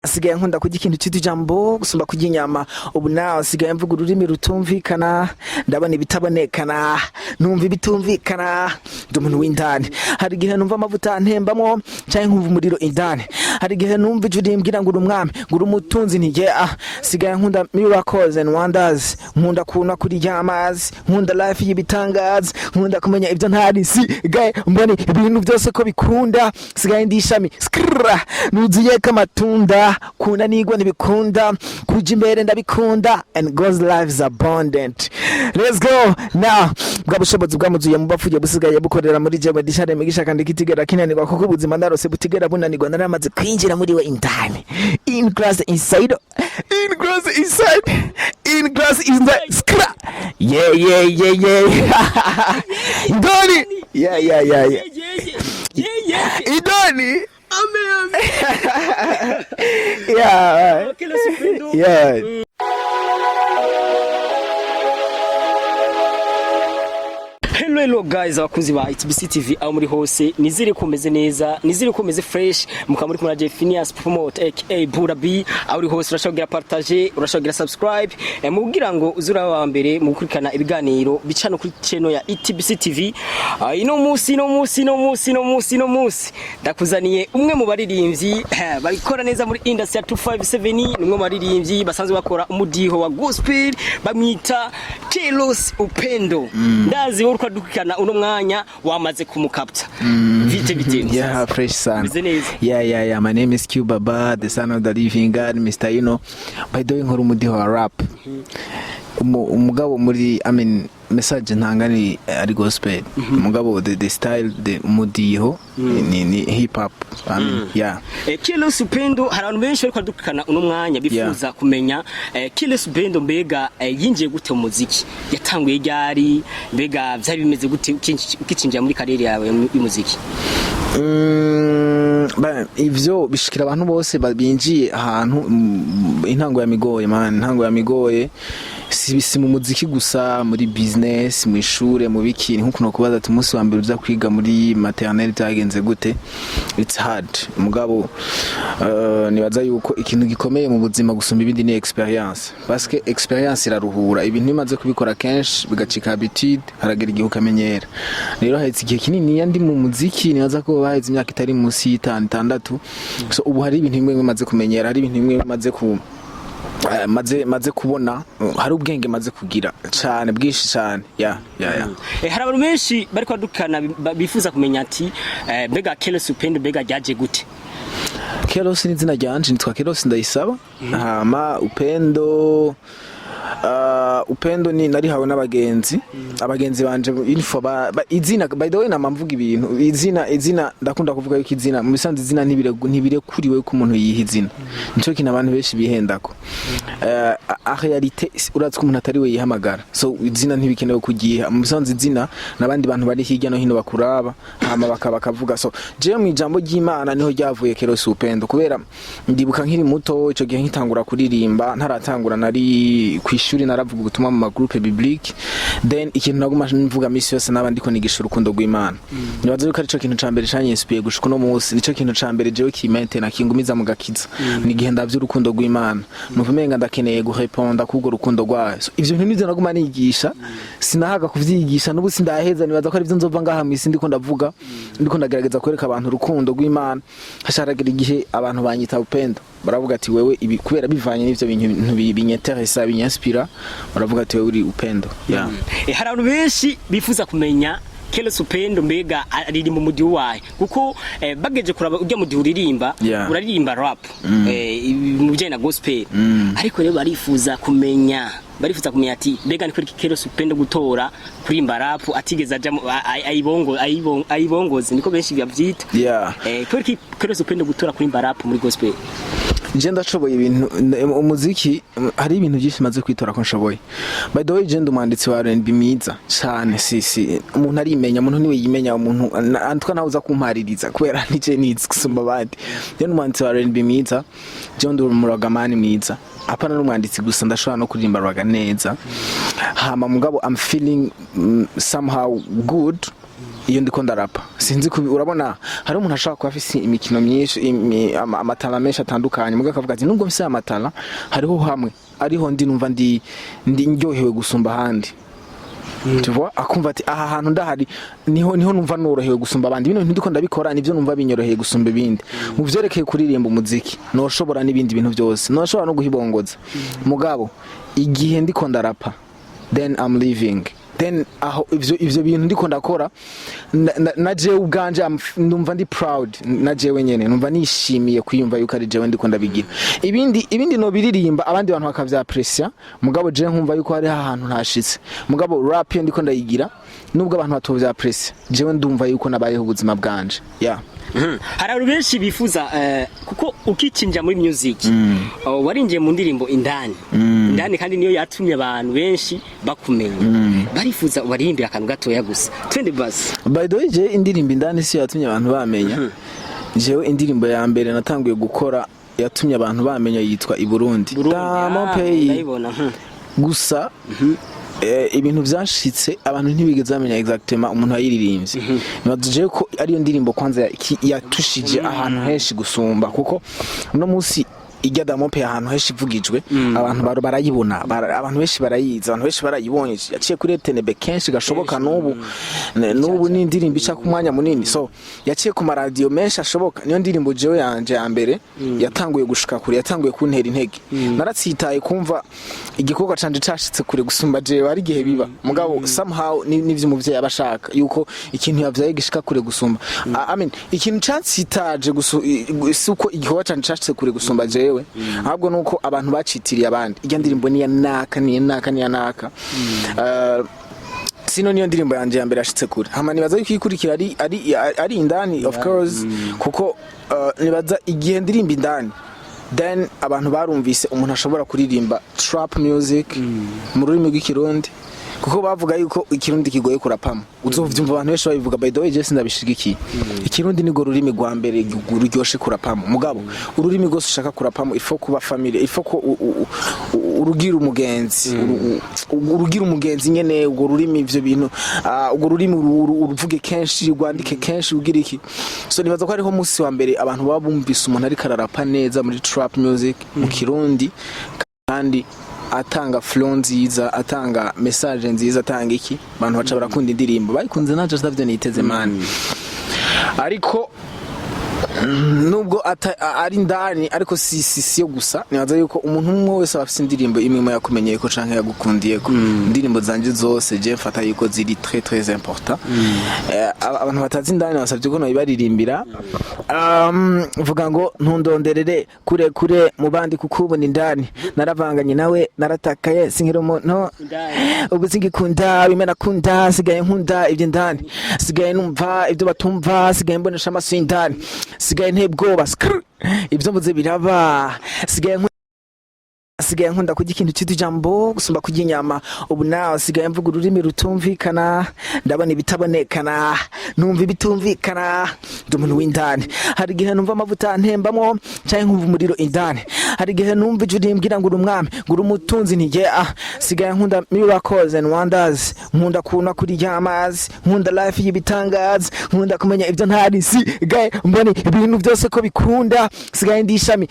Asigaye nkunda kurya ikintu cyitwa ijambo gusumba kurya inyama. Ubu nawe asigaye mvuga ururimi rutumvikana, ndabona ibitabonekana, numva ibitumvikana. Ndi umuntu w'indani. Hari igihe numva amavuta ntembamo cyangwa nkumva umuriro indani. Hari igihe numva ijwi rimbwira ngo uri umwami, ngo uri umutunzi. Ntige sigaye nkunda miracles and wonders, nkunda kuna kurya amazi, nkunda life y'ibitangaza, nkunda kumenya ibyo ntari sigaye mbone ibintu byose ko bikunda. Sigaye ndishami nuziye kamatunda, kuna nigwa nibikunda, kuja imbere ndabikunda, and God's life is abundant. Let's go now. Bwa bushobozi bwamuzuye mu bafuye busigaye bukorera muri jewe dishare migisha kandi kitigera kinanirwa kuko ubuzima ndarose butigera bunanirwa naramaze kwinjira muri we indani. In class inside, in class inside, in class inside. Skra. Yeah. Idoni. Yeah. Idoni. Amen. Yeah. Yeah. Hello guys, abakunzi ba ETBC-TV aho muri hose, nizire komeze neza, nizire komeze fresh, mukamuri kumara Jefinias promote aka BURUNDIII, aho uri hose urashogira partager, urashogira subscribe, mugira ngo uzura wa mbere mu gukurikana ibiganiro bicano kuri channel ya ETBC-TV. Ino musi ndakuzaniye umwe mu baririmbyi babikora neza muri industry ya 257, nimwe mu baririmbyi basanzwe bakora umudiho wa gospel, bamwita QUELOS Upendo. Ndazi uriko dukana uno mwanya wamaze kumukapta. Vite. Yeah, fresh son. Yeah. My name is Q Baba, the son of the living God, Mr. By the way, nkora umudiho wa rap. Umugabo muri, message ntangani ari gospel. Umugabo the style the mudiho ni hip hop. Yeah. QUELOS Upendo, hari abantu benshi bariko dukana uno mwanya bifuza kumenya QUELOS Upendo mbega yinjiye gute mu muziki, yatanguye ryari, mbega byari bimeze gute ukicinjira muri career yawe y'umuziki? Ivyo bishikira abantu bose babinjiye ahantu intango ya migoye si mu muziki gusa, muri business, mu ishure, mu biki. Nkuko nokubaza ati umunsi wa mbere uza kwiga muri maternelle tagenze gute, it's hard. Mugabo nibaza yuko ikintu gikomeye mu buzima gusumba ibindi ni experience, parce que experience iraruhura. Ibintu bimaze kubikora kenshi bigacika habitude, haragera igihe ukamenyera. Rero hahetse igihe kinini yandi mu muziki, nibaza ko baheze imyaka itari munsi y'itanu 6. So ubu hari ibintu bimwe bimaze kumenyera, hari ibintu bimwe bimaze maze kubona, hari ubwenge maze kugira cyane bwishi cyane. Hari abantu benshi bari kwadukana bifuza kumenya ati mbega QUELOS Upendo mbega ryaje gute? QUELOS ni izina ryanje, nitwa QUELOS Ndayisaba. Hama Upendo ni narihawe n'abagenzi banje info izina. By the way, namamvuga ibintu izina ndakunda kuvuga yuko izina mu bisanzwe izina ntibire kuriwe ko umuntu yiha izina. Nico kintu abantu benshi bihendako. A realite uratse ko umuntu atari we yihamagara, so izina ntibikenewe kugiha. Mu bisanzwe izina nabandi bantu bari hirya no hino bakuraba hama bakavuga. So je mu ijambo ry'Imana niho ryavuye QUELOS Upendo, kubera ndibuka nkiri muto ico gihe nkitangura kuririmba, ntaratangura nari kwishuri, naravuga gutuma mu groupe biblique. Then ikintu naguma mvuga misi yose nabandi ko nigisha urukundo rw'Imana. Nibaza yuko ari cyo kintu cambere cyanyinspiye gushika no munsi, nico kintu cambere jewe kimente na kingumiza mu gakiza, ni gihe ndavye urukundo rw'Imana. Nuvumenga ndakeneye gureponda kugo rukundo rwayo. So ivyo bintu nivyo naguma nigisha, sinahaga kuvyigisha n'ubu sindaheza. Nibaza ko ari byo nzova ngaha mu isi ndiko ndavuga, ndiko ndagerageza kwereka abantu urukundo rw'Imana. Hasharagira igihe abantu banyita Upendo, baravuga ati wewe ibi kubera bivanye n'ivyo bintu binyeteresa binyaspira, baravuga ati wewe uri Upendo. Hari abantu benshi bifuza kumenya QUELOS Upendo mbega ari mu mudiho wahe, kuko bageje kuraba ujya mudiho uririmba, uraririmba rap mu bijyanye na gospel, ariko rero barifuza kumenya ati mbega ni kuri QUELOS Upendo gutora kurimba rap atigeze aja ayibongoze, niko benshi byavyita. Kuri QUELOS Upendo gutora kurimba rap muri gospel. Je ndashoboye ibintu umuziki, hari ibintu byinshi maze kwitora ko nshoboye. By the way, je ndumwanditsi wa R&B mwiza cyane. Umuntu arimenya, umuntu niwe yimenya, umuntu antwa nawe uza kumpaririza kubera nije nizi gusumba abandi. Je ndumwanditsi wa R&B mwiza, je ndumuragamani mwiza. Apana n'umwanditsi gusa, ndashobora no kuririmba raga neza. Hama mugabo I'm feeling somehow good iyo ndiko ndarapa sinzi urabona hari umuntu ashaka kuba afise imikino myinshi amatala menshi atandukanye muga akavuga ati nubwo mfise amatala hariho hamwe ariho ndi numva ndi ndyohewe gusumba handi tuvuga akumva ati aha hantu ndahari niho numva norohewe gusumba abandi bino ndiko ndabikora nivyo numva binyoroheye gusumba ibindi mu vyerekeye kuririmba umuziki noshobora n'ibindi bintu byose noshobora no guhibongoza mugabo igihe ndiko ndarapa then I'm leaving then aho ivyo bintu ndiko ndakora na jewe ubwanje ndumva ndi proud na jewe nyene numva nishimiye kwiyumva yuko ari jewe ndiko ndabigira ibindi no biririmba abandi bantu bakavyapressya mugabo jewe nkumva yuko hari ahantu ntashitse mugabo rap yo ndiko ndayigira nubwo abantu batovyapressya jewe ndumva yuko nabayeho ubuzima bwanje hari benshi bifuza kuko ukicinja muri music warinjiye mu ndirimbo indani kandi niyo yatumye abantu benshi bakumenya barifuza waririmbira akantu gatoya gusa twende basi by the way je indirimbo indani si yatumye abantu bamenya jewe indirimbo ya mbere natanguye gukora yatumye abantu bamenya yitwa i Burundi gusa ibintu byashitse abantu ntibigeze bamenya exactement umuntu ayiririmbye nabanje ko ari yo ndirimbo kwanza yatushije ahantu henshi gusumba kuko no munsi ijya damope ahantu henshi ivugijwe abantu barayibona abantu benshi barayiza abantu benshi barayibonye yaciye kuri TNB kenshi gashoboka n'ubu ni indirimbo ica ku mwanya munini so yaciye ku radio menshi ashoboka niyo ndirimbo jewe yanje ya mbere yatanguye gushika kure yatanguye kuntera intege naratsitaye kumva igikorwa canje cashitse kure gusumba jewe ari gihe biba mugabo somehow nivyo umuvyeyi abashaka yuko ikintu yavyaye gishika kure gusumba I mean ikintu cansitaje suko igikorwa canje cashitse kure gusumba jewe ahubwo nuko abantu bacitiriye abandi ijya ndirimbo ni naka sino niyo ndirimbo yanje ya mbere yashitse kure hama nibaza yuko ikurikira ari indani of course kuko nibaza igihe ndirimba indani then abantu barumvise umuntu ashobora kuririmba trap music mu rurimi rw'ikirundi kuko bavuga yuko ikirundi kigoye kurapamo uzovyumva abantu benshi babivuga by the way je sindabishigikiye ikirundi ni go rurimi rwa mbere ruryoshe kurapamo mugabo ururimi rwose ushaka kurapamo ifo kuba family ifo ko urugira umugenzi nyene ugo rurimi ivyo bintu ugo rurimi uruvuge kenshi rwandike kenshi ugira iki so nibaza ko ariho musi wa mbere abantu babumvise umuntu ari kararapa neza muri trap music mu kirundi kandi atanga flow nziza atanga message nziza atanga iki abantu baca barakunda indirimbo bayikunze naje savye niteze man ariko nubwo ari ndani ariko si yo gusa nibaza yuko umuntu umwe wese afite indirimbo imwe yakumenyeye ko canke yagukundiye ko indirimbo zanje zose je mfata yuko ziri très important abantu batazi indani basavye ko no ibaririmbira vuga ngo ntundonderere kure mu bandi kukubona indani naravanganye nawe naratakaye sinkiro umuntu ubwo singikunda bimena kunda sigaye nkunda ibyo indani sigaye numva ibyo batumva sigaye mbonesha amaso indani sigaye ntebwoba ibyo mvuze biraba sigaye nkunda kurya ikintu cy'ijambo gusumba kurya inyama ubu nawe sigaye mvuga ururimi rutumvikana ndabona ibitabonekana numva ibitumvikana ndi umuntu w'indani hari igihe numva amavuta ntembamo cyangwa nkumva umuriro indani hari igihe numva ijwi rimbwira ngo uri umwami ngo uri umutunzi ntige sigaye nkunda miracles and wonders nkunda kuna kurya amazi nkunda life y'ibitangaza nkunda kumenya ibyo ntari sigaye mbone ibintu byose ko bikunda sigaye ndishami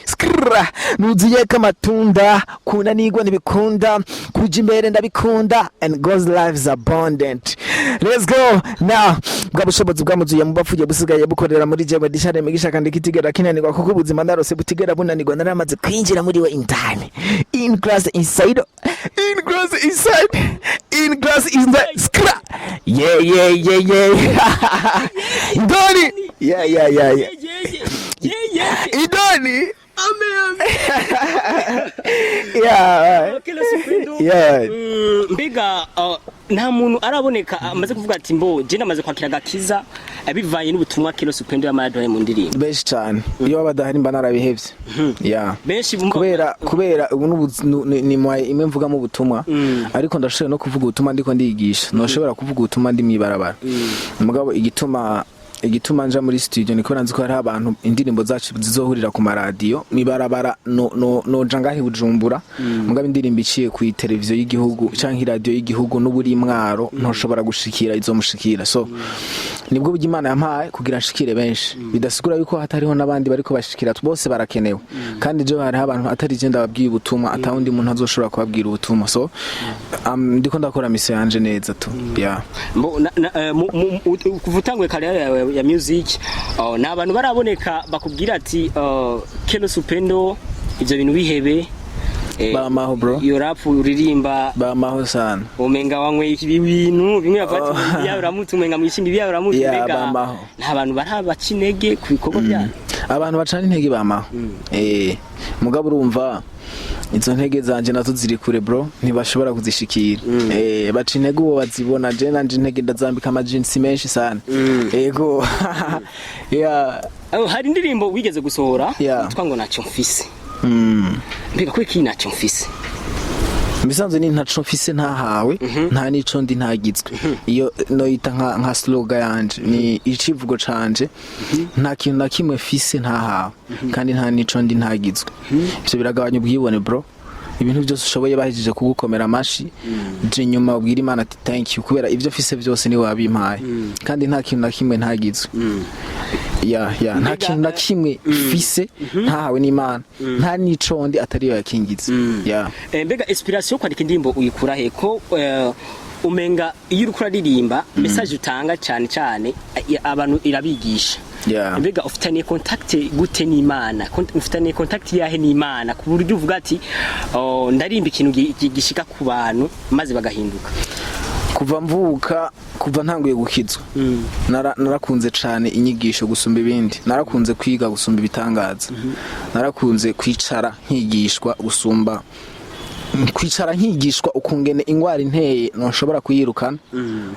nuziye kamatunda kuna nigwa nibikunda kuja imbere ndabikunda and God's life is abundant. Let's go now. Bwabushobozi bwamuzuye mu bafuye busigaye bukorera muri jewe dishare migisha kandi kitigera kinanirwa kuko ubuzima ndarose butigera bunanirwa naramaze kwinjira muri we indani in class inside skra idoni idoni mbega nta muntu araboneka amaze kuvuga ati mbo je namaze kwakira gakiza abivanye n'ubutumwa KELOS upendo y'amadoye mu ndirimbo benshi cyane iyo badahari mba narabihevye benshi kubera ubu ni mwaye imwe mvuga mu butumwa ariko ndashobora no kuvuga ubutumwa ndiko ndigisha noshobora kuvuga ubutumwa ndi mwibarabara mugabo igituma igituma nja muri studio niko nanzi ko hari abantu indirimbo zacu zizohurira ku maradiyo nibarabara no jangahi Bujumbura mugabe indirimbo iciye ku televiziyo y'igihugu canke radio y'igihugu n'uburi mwaro ntoshobora gushikira izo mushikira so nibwo bw'Imana yampaye kugira nshikire benshi bidasigura yuko hatariho nabandi bariko bashikira bose barakenewe kandi je hari abantu atari je ndababwiye ubutumwa atawundi muntu azoshobora kubabwira ubutumwa so ndiko ndakora mission yanje neza tu yeah kuvutangwe kare ya music n'abantu baraboneka bakubwira ati KELOS upendo ivyo bintu bihebe bamaho bro iyo rap uririmba bamaho sana umenga wanywe ibi bintu bimwe bafata yawe uramutse umenga mwishimbi yawe uramutse mbega n'abantu baraba kinege ku bikorwa byanyu abantu bacana intege bamaho mugabo urumva izo ntege zanje nazo ziri kure bro ntibashobora kuzishikira baca intege uwo bazibona je nanje intege ndazambika amajinsi menshi sana yego hari indirimbo wigeze gusohora yitwa ngo naco mfise mbega ko iki naco mfise Misanze ni ntaco mfise ntahawe nta nico ndi ntagizwe iyo noyita nka slogan yanje ni icivugo canje nta kintu na kimwe mfise ntahawe kandi nta nico ndi ntagizwe ivyo biragabanya ubwibone bro ibintu byose ushoboye bahejeje kugukomera amashi je nyuma ubwira Imana ati thank you kubera ivyo mfise byose ni wabimpaye kandi nta kintu na kimwe ntagizwe nta kintu na kimwe mfise ntahawe n'Imana nta nico ndi atariyo yakingize mbega inspiration yo kwandika indirimbo uyikura he ko umenga iyo uri kuririmba message utanga cyane abantu irabigisha mbega ufitaniye contact gute n'Imana ufitaniye contact yahe n'Imana ku buryo uvuga ati ndarimba ikintu gishika ku bantu maze bagahinduka kuva mvuka kuva ntanguye gukizwa narakunze cyane inyigisho gusumba ibindi narakunze kwiga gusumba ibitangaza narakunze kwicara nkigishwa gusumba kwicara nkigishwa ukungene ingwara inteye ntushobora kuyirukana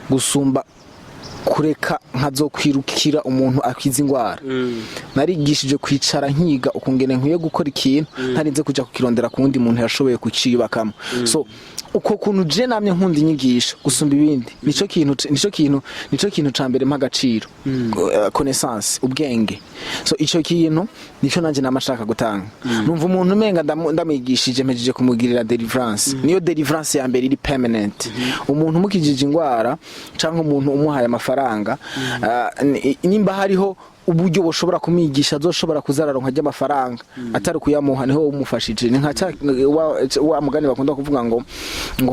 gusumba kureka nkazokwirukira umuntu akiza ingwara narigishije kwicara nkiga ukungene nkwiye gukora ikintu ntarinze kuja kukirondera ku wundi muntu yashoboye kuciyubakamo so uko kuntu je namye nkunda inyigisho gusumba ibindi nico kintu cambere mpagaciro connaissance ubwenge so ico kintu nico nanje namashaka gutanga numva umuntu umenga ndamwigishije mpejeje kumugirira deliverance niyo deliverance ya mbere iri permanent umuntu mukijije ingwara canke umuntu umuhaye amafaranga nimba hariho uburyo boshobora kumigisha azoshobora kuzararonka ry'amafaranga atari kuyamuha niho umufashije ni nka wa mugani bakunda kuvuga ngo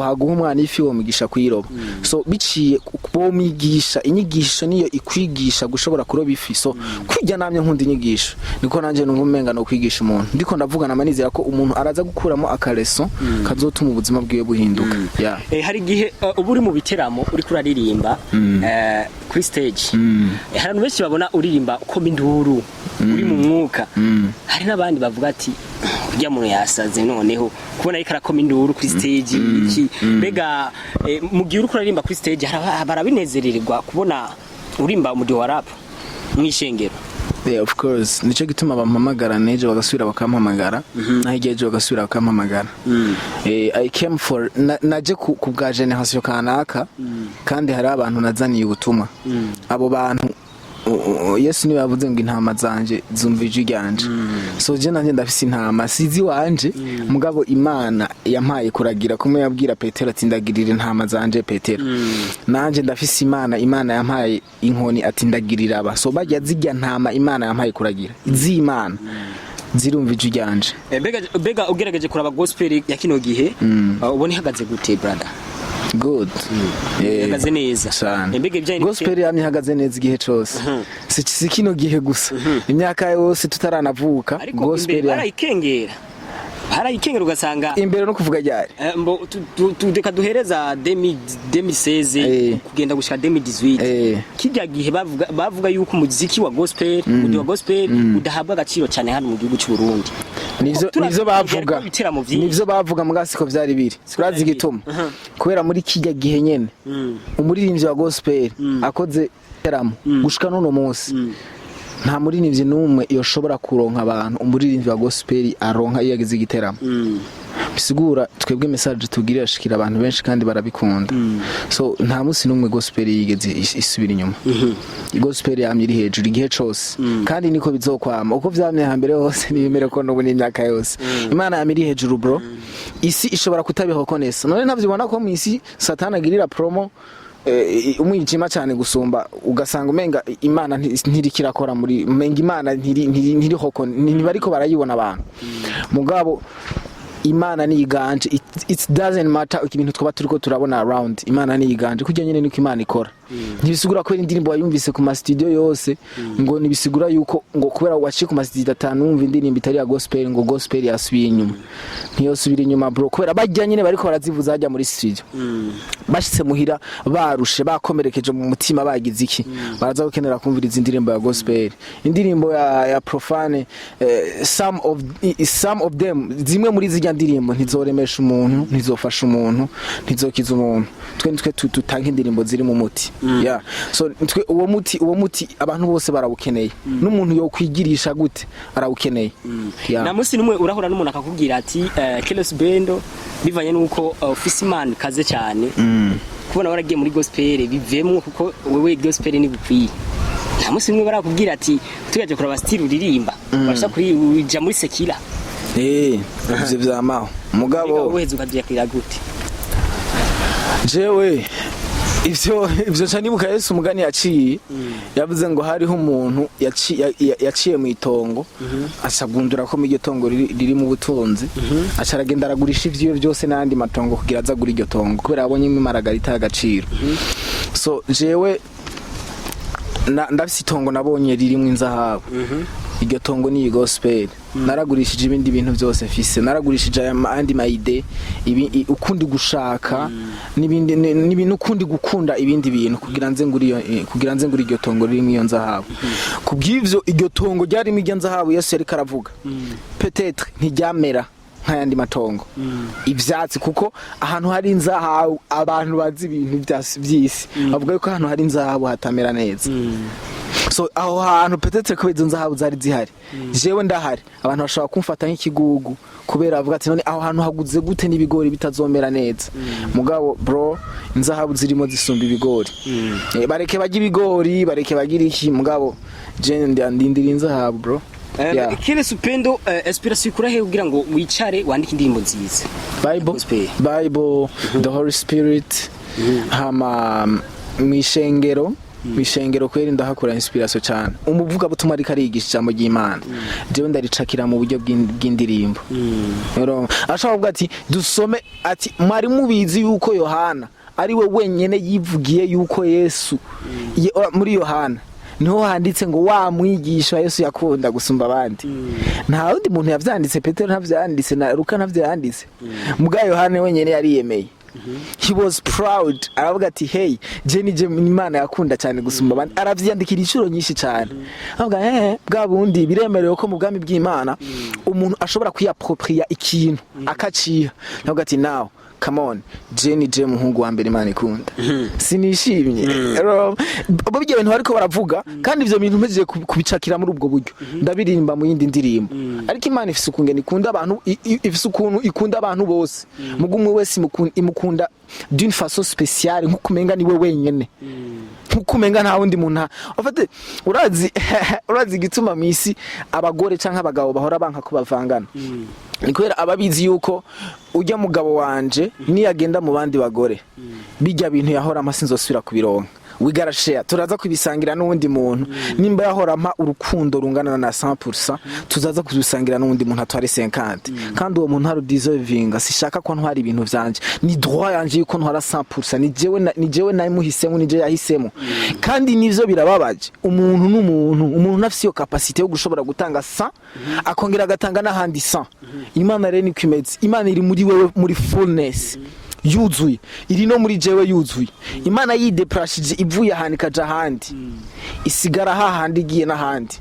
haguha umwana ifi wo migisha kuyiroba so biciye bo migisha inyigisho niyo ikwigisha gushobora kuroba ifi so kwijya namye nkunda inyigisho niko nanje numenga no kwigisha umuntu ndiko ndavuga namanizera ko umuntu araza gukuramo akareso kazotuma ubuzima bwiwe buhinduka hari gihe uburi mu biteramo uri kuraririmba kuri stage hari abantu benshi babona uririmba ko minduru uri mu mwuka hari nabandi bavuga ati urya muntu yasaze noneho kubona ikara ko minduru kuri stage iki bega mu gihe uri kuririmba kuri stage barabinezererwa kubona urimba mu wa rap mwishengero of course nico gituma bampamagara neje bagasubira bakampamagara nahigeje bagasubira bakampamagara I came for naje ku bwa generation kanaka kandi hari abantu nazaniye ubutumwa abo bantu Yesu niwe yavuze ngo intama zanje zumvije iganje so je nanje ndafise intama sizi wanje mugabo Imana yampaye kuragira kumwe yabwira Petero ati ndagirira intama zanje Petero nanje ndafise Imana yampaye inkoni ati ndagirira aba so bajya zijya ntama Imana yampaye kuragira z'Imana zirumvije iganje bega ugerageje kuraba gospel ya kino gihe ubone hagaze gute brother good hagaze neza gospel yamye hagaze neza igihe cyose si kino gihe gusa imyaka yose tutaranavuka gospel barayikengera ugasanga imbere no kuvuga ryari mbo tudeka duhereza 2016 kugenda gushika 2018 kijya gihe bavuga yuko umuziki wa gospel udahabwa agaciro cyane hano mu gihugu cy'u Burundi nivyo bavuga mugasiko vyari biri surazi gituma kubera muri kijya gihe nyene umuririmbyi wa gospel akoze teramo gushika none munsi nta muririmbyi numwe yoshobora kuronka abantu umuririmbyi wa gospel aronka iyo yagize igiteramo bisigura twebwe message tubwirira shikira abantu benshi kandi barabikunda so nta musi numwe gospel yigeze isubira inyuma gospel yamye iri hejuru igihe cose kandi niko bizokwama uko vyamye hambere hose nibimere ko n'ubu n'imyaka yose Imana yamye iri hejuru bro isi ishobora kutabiho konesa none ntavyibona ko mu isi satani agirira promo umwijima cyane gusumba ugasanga umenga Imana ntirikirakora muri umenga Imana ntiriho ntibariko barayibona abantu mugabo Imana ni iganje it doesn't matter ibintu twaba turiko turabona around Imana ni iganje kujya nyene niko Imana ikora ntibisigura ko indirimbo wayumvise ku ma studio yose ngo nibisigura yuko ngo kubera waciye ku ma studio atanu umva indirimbo itari ya gospel ngo gospel yasubiye inyuma ntiyo subira inyuma bro kubera bajya nyene bariko barazivuza hajya muri studio bashitse muhira barushe bakomerekeje mu mutima bagize iki baraza gukenera kumviriza indirimbo ya gospel indirimbo ya profane some of them zimwe muri zijya ndirimbo ntizoremesha umuntu ntizofasha umuntu ntizokiza umuntu twe tutanga indirimbo ziri mu muti yeah so uwo muti abantu bose barawukeneye n'umuntu yo kwigirisha gute arawukeneye yeah na musi numwe urahura n'umuntu akakubwira ati Kelos Bendo bivanye nuko office man kaze cyane kubona waragiye muri gospel bivemwe kuko wewe gospel ni bukwiye na musi numwe barakubwira ati tuyaje kuraba style uririmba basha kuri uja muri sekira ivyo vyamaho mugabo uheze ukavyakira gute jewe ivyo cyanibuka Yesu umugani yaciye yavuze ngo hariho umuntu yaciye mu itongo asagundura ko mu iryo tongo riri mu butunzi acaragenda aragurisha ivyo byose n'andi matongo kugira aza gura iryo tongo kubera abonye imaragarita y'agaciro so jewe ndafise itongo nabonye ririmo inzahabu iryo tongo ni gospel naragurishije ibindi bintu byose mfise naragurishije andi maide ukundi gushaka n'ibintu ukundi gukunda ibindi bintu kugira nze nguri iryo tongo ririmo iyo nzahabu kubw'ivyo iryo tongo ryari mu nzahabu Yesu yari karavuga peut-être ntiryamera nk'ayandi matongo ivyatsi kuko ahantu hari inzahabu abantu bazi ibintu by'isi bavuga yuko ahantu hari inzahabu hatamera neza so aho hantu peut-être ko izo nzahabu zari zihari jewe ndahari abantu bashobora kumfata nk'ikigugu kubera avuga ati none aho hantu haguze gute n'ibigori bitazomera neza mugabo bro inzahabu zirimo zisumba ibigori bareke bagira ibigori bareke bagira iki mugabo je ndindira inzahabu bro Kelos Bendo inspiration ikura he kugira ngo wicare wandike indirimbo nziza Bible the Holy Spirit hama mwishengero kweri ndahakura inspiration cyane umuvuga butuma ari karigisha ijambo ry'Imana jewe ndaricakira mu buryo bw'indirimbo ashaka kuvuga ati dusome ati mwari mubizi yuko Yohana ari we wenyene yivugiye yuko Yesu muri Yohana niho handitse ngo wa mwigisha Yesu yakunda gusumba abandi nta wundi muntu yavyanditse Petero ntavyanditse na Luka ntavyanditse muga Yohana wenyene yariyemeye he was proud aravuga ati hey je Imana yakunda cyane gusumba abandi aravyandikira inshuro nyinshi cyane avuga bwa bundi biremerewe ko mu bwami bw'Imana umuntu ashobora kwiapproprier ikintu akaciha avuga ati now come on je muhungu wa mbere Imana ikunda sinishimye abo bigiye ibintu ariko baravuga kandi ivyo bintu mpejeje kubicakira muri ubwo buryo ndabirimba mu yindi ndirimbo ariko Imana ifise ukungene ikunda abantu ifise ukuntu ikunda abantu bose mugumwe wese imukunda d'une façon spéciale nkukumenga niwe wenyene nkukumenga nta wundi muntu afate urazi gituma misi abagore canke abagabo bahora banka ko bavangana nikwera ababizi yuko ujya mugabo wanje niyagenda mu bandi bagore bijya bintu yahora amasinzosubira kubironka wigarashare turaza kubisangira n'undi muntu nimba yahora ampa urukundo rungana na 100% tuzaza kubisangira n'undi muntu atware 50 kandi uwo muntu haru deserving sishaka ko ntwara ibintu vyanje ni droit yanje yuko ntwara 100% ni jewe nayimuhisemo ni je yahisemo kandi nivyo birababaje umuntu nafise yo capacity yo gushobora gutanga 100 akongera agatanga n'ahandi 100 Imana rero ni kwimeze Imana iri muri wewe muri fullness yuzuye iri no muri jewe yuzuye Imana yideprashije ivuye ahandi kaja ahandi isigara hahandi igiye n'ahandi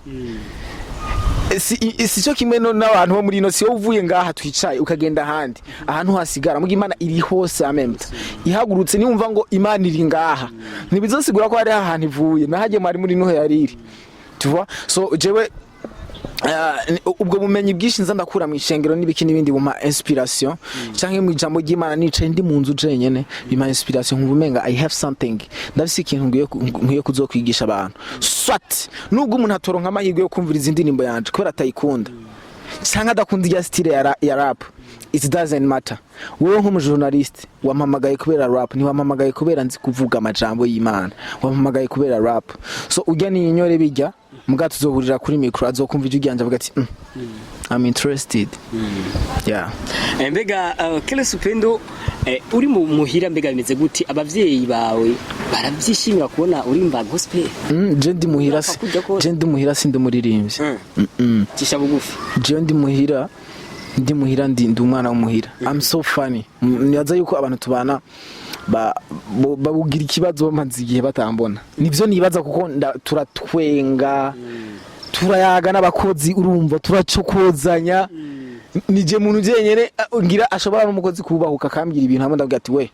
si cyo kimwe n'abantu bo muri ino si uvuye ngaha twicaye ukagenda ahandi ahantu hasigara mugi Imana iri hose amemta ihagurutse niumva ngo Imana iri ngaha nibizosigura ko ari ahantu ivuye nahaje mwari muri no yariri tu vois so jewe ubwo bumenyi bwinshi nza ndakura mu ishengero n'ibiki n'ibindi buma inspiration cyangwa mu ijambo ry'Imana nicaye ndi mu nzu jenyene bima inspiration nkubumenga I have something ndafise ikintu ngiye kuzokwigisha abantu swat nubwo umuntu atoronka amahirwe yo kumvira izindi ndirimbo yanje kubera atayikunda cyangwa adakunda ya style ya rap it doesn't matter wowe nk'umujournalist wampamagaye kubera rap ni wampamagaye kubera nzi kuvuga amajambo y'Imana wampamagaye kubera rap so ujya ni inyore bijya muga tuzoburira kuri micro azokumva ijwi ryanje avuga ati I'm interested yeah mbega Kelos Upendo uri mu muhira mbega bimeze gute abavyeyi bawe baravyishimira kubona uri mba gospel je ndi muhira sindi muririmbye cisha bugufi je ndi muhira ndi umwana w'umuhira I'm so funny nibaza yuko abantu tubana babugira ikibazo bamaze igihe batambona nivyo nibaza kuko turatwenga turayaga n'abakozi urumva turacokozanya nije muntu jenyene ngira ashobora n'umukozi kubahuka akambira ibintu hamwe ndavuga ati we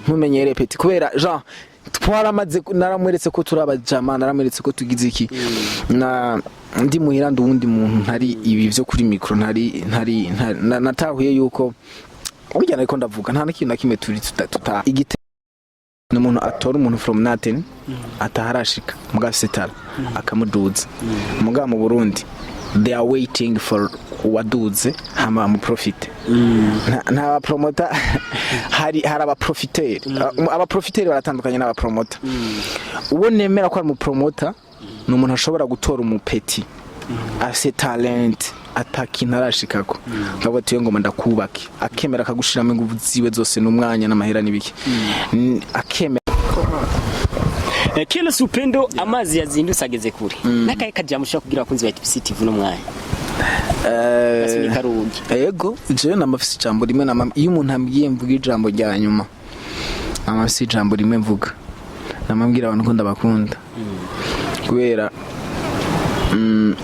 ntumenyere peti kubera Jean twaramaze naramweretse ko turabajama naramweretse ko tugize iki na ndi muhira ndundi muntu ntari ibi byo kuri micro ntari natahuye yuko burya nariko ndavuga nta nakintu nakimwe turi tuta igite n'umuntu atora umuntu from nothing ataharashika mugasetara akamuduza muga mu Burundi they are waiting for waduze hama mu profit nta promoter hari aba profiteri baratandukanye n'aba promoter uwo nemera ko ari mu promoter n'umuntu ashobora gutora umupeti ase talent atakinarashikako ngabo tiyo ngoma ndakubake akemera akagushiramo ingufu ziwe zose n'umwanya n'amahera n'ibiki akemera Kelos Upendo amazi yazindutse ageze kure nakaye kajamusha kugira abakunzi ba ETBC-TV no mwanya yego je namafise ijambo rimwe iyo umuntu ambiye mvuga ijambo rya nyuma namafise ijambo rimwe mvuga namambwira abantu ko ndabakunda kubera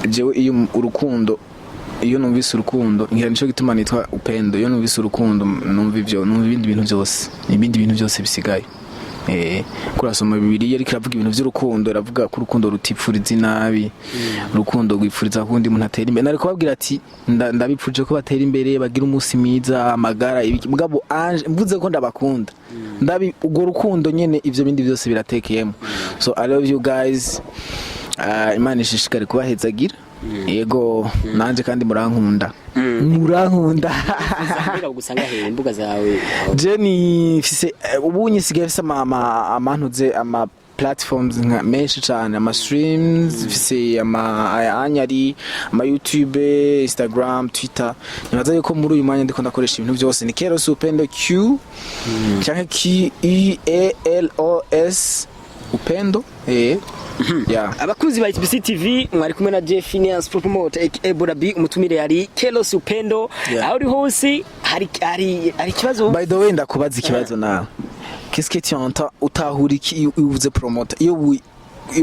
jewe iyo urukundo iyo numvise urukundo ngira nico gituma nitwa Upendo iyo numvise urukundo numva ibindi bintu byose bisigaye kurasoma Bibiliya ariko iravuga ibintu by'urukundo iravuga ko urukundo rutipfuriza inabi urukundo rwipfuriza kundi umuntu atera imbere nariko babwira ati ndabipfuje ko batera imbere bagira umunsi mwiza amagara ibiki mugabo anje mvuze ko ndabakunda ubwo rukundo nyene ivyo bindi byose biratekeyemo so I love you guys Imana ishishikare kubahezagira yego nanje kandi murankunda gusanga he imbuga zawe Jenny fise ubunye sigaye fise amantuze ama platforms nka menshi cyane ama streams fise anyari ama YouTube Instagram Twitter nibaza yuko muri uyu mwanya ndiko ndakoresha ibintu byose ni Kelos Upendo Q cyangwa KELOS Upendo yeah abakuzi ba ETBC-TV mwari kumwe na Jeff Finance promoter BURUNDI umutumire yari Kelos Upendo aho uri hose hari kibazo by the way ndakubaza ikibazo nawe qu'est-ce que tu entends utahuri ki uvuze promoter iyo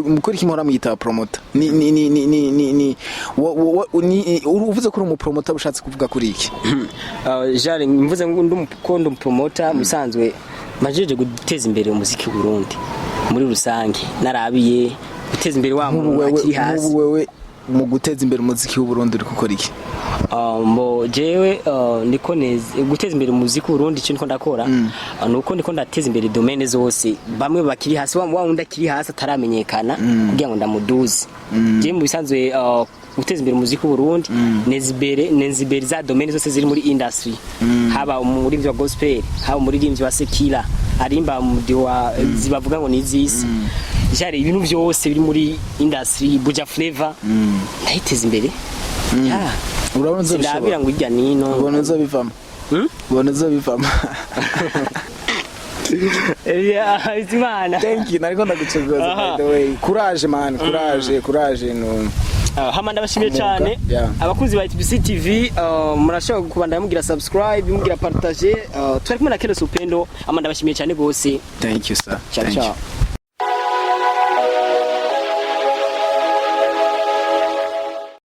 mukuri kimora muyita promoter ni uvuze ko uri umupromoter ushatse kuvuga kuri iki jare mvuze ngo ndi umupromoter musanzwe majeje guteza imbere umuziki w'u Burundi muri rusange narabiye guteza imbere wa muntu akiri hasi wewe mu guteza imbere umuziki w'u Burundi uri gukora iki mbo jewe niko neze guteza imbere umuziki w'u Burundi cyo niko ndakora nuko niko ndateza imbere domaine zose bamwe bakiri hasi wa wundi akiri hasi ataramenyekana kugira ngo ndamuduze je mu bisanzwe guteza imbere umuziki w'u Burundi nezibere za domaine zose ziri muri industry haba muri vya gospel haba muri rimvyo wa sekira arimba mudi wa zibavuga ngo nizisi jare ibintu byose biri muri industry buja flavor ndahiteza imbere urabona zo ndabira ngo ijya nino ubona zo bivamo yeah izimana thank you nariko ndagucegoza by the way courage man courage no hama ndabashimiye cyane abakuzi ba ETBC-TV murashobora kubandanya mugira subscribe mugira partager twari kumwe na Kelos Upendo ama ndabashimiye cyane gose thank you sir ciao